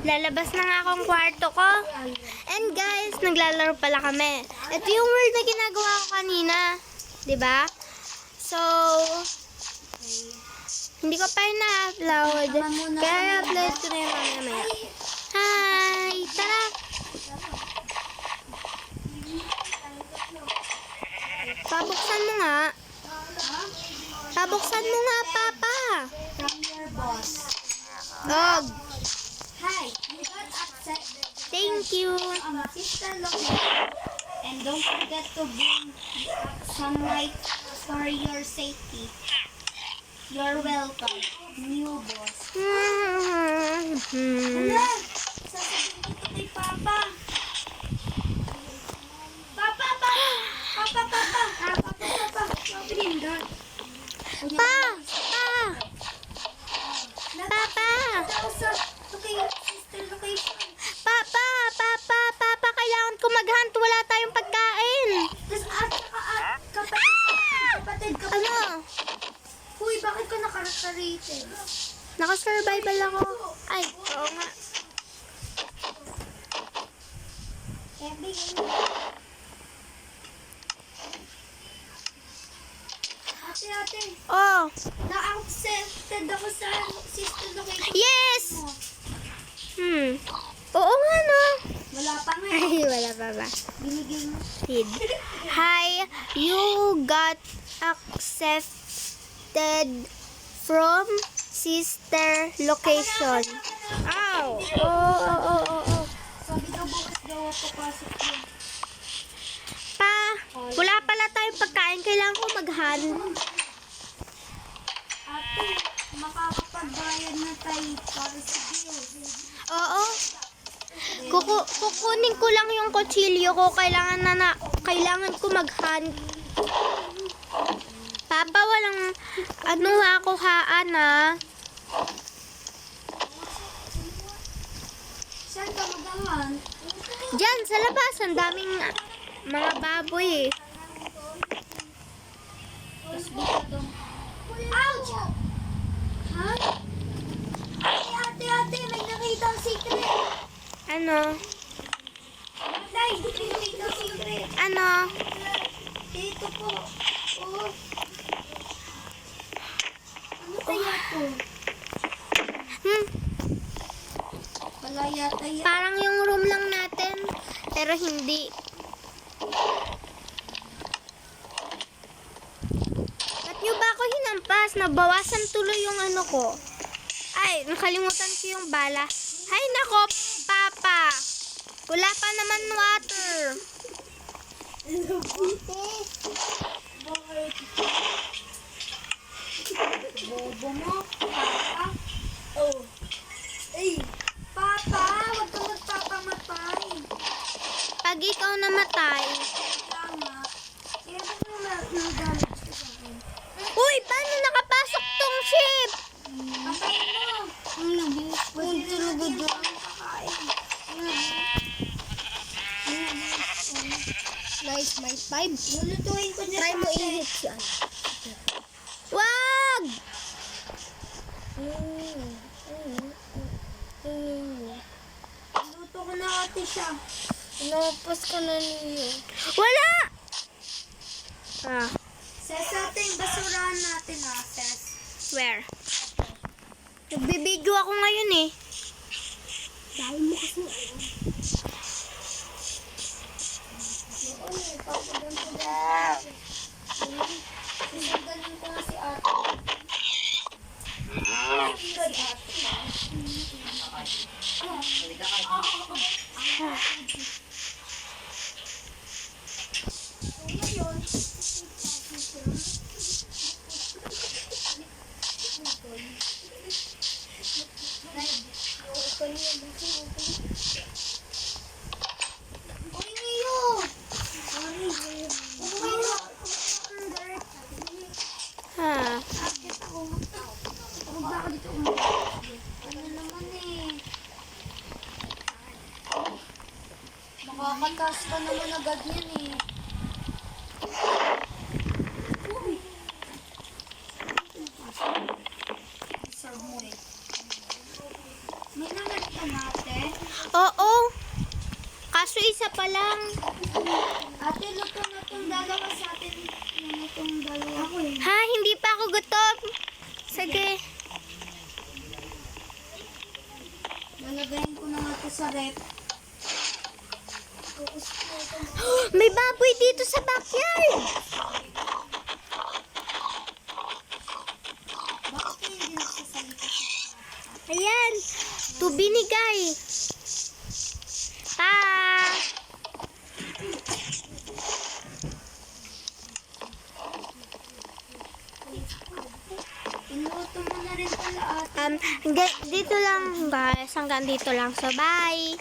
Lalabas na nga akong kwarto ko. And guys, naglalaro pala kami. Ito yung world na ginagawa ko kanina. 'Di ba? So, hindi ko pa na-upload. Kaya upload ko na yung mamaya. Hi! Tara! Pabuksan mo nga. Pabuksan mo nga, Papa. From your boss. Dog. Hi, you got accepted. Thank you. Sister location. And don't forget to bring some light for your safety. You're welcome, new boss. Hala, sasabihin ko kay Papa. Papa, Papa, Papa, Papa, Papa, Papa, Papa, Pa! Papa! Sa sister location. Papa! Papa! Kailangan ko mag-hunt. Wala tayong pagkain. Tapos kapatid. Ano? Uy, bakit ka nakararated? Naka-survival ako. Ay, oo nga. Ate, Oh! na-accepted ako sa sister location. Yes! Oo nga, no? Wala pa nga. Ay, wala pa ba? Binigay mo. Sid. Hi, you got accepted from sister location. Ow! Oh. Sabi daw bukas daw ako pasok yun. Pa, wala pala tayong pagkain. Kailangan ko mag-hunt. Ate, makakapagbayad na tayo para sa bills. Oo. Kukunin ko lang yung kutsilyo ko. Kailangan ko mag-hunt. Papa, walang ako haan ah. Saan ka magahan? Diyan, sa labas. Ang daming mga baboy eh. Tapos bigla daw. Ouch! Ha? Ate, may nakita ang secret. Ano? Nay, may nakita ang secret. Ano? Dito po. Oh. Ano kaya to? Wala yata yan. Parang yung room lang natin. Pero hindi. Ba't nyo ba ako hinampas? Nabawasan tuloy yung ano ko. Ay, nakalimutan ko yung bala. Ay, nako, Papa. Wala pa naman water. Bobo mo, Papa. Oh. Ay, Papa, huwag kang magpapamatay. Pag ikaw namatay. Tama. Kaya ba nang damage ka sa akin? Uy, paano nakapasok tong ship? Patay mo. Huwag talaga dyan. Nice, my 5. Lulutuin ko niya Try mo ate. i-hit siya. Wag! Luto ko na ate siya. Inapos ko na niyo. Wala! Ses ate, yung basurahan natin Ses. Where? Nagbibideo ako ngayon eh. Dahil mo kasi Isagaling ko nga si ate. Uy, Niyo! Sorry. Ha? Bakit ako? Huwag ba ako dito Ano naman eh. Makakatas ka naman agad yan eh. Uy! Serve mo eh. May naman ito natin. Oo. Kaso isa pa lang. Ate, luto na itong dalawa sa atin. Yan itong dalawa. Ako eh. Ha, hindi pa ako gutom. Sige. Lalagayin ko na nga ito sa rep. May baboy dito sa backyard. Bakit kayo hindi nagsasalita? Ayan. To binigay. Pa. Inuto mo na rin pala ate. Dito lang guys. Hanggang dito lang. So, bye.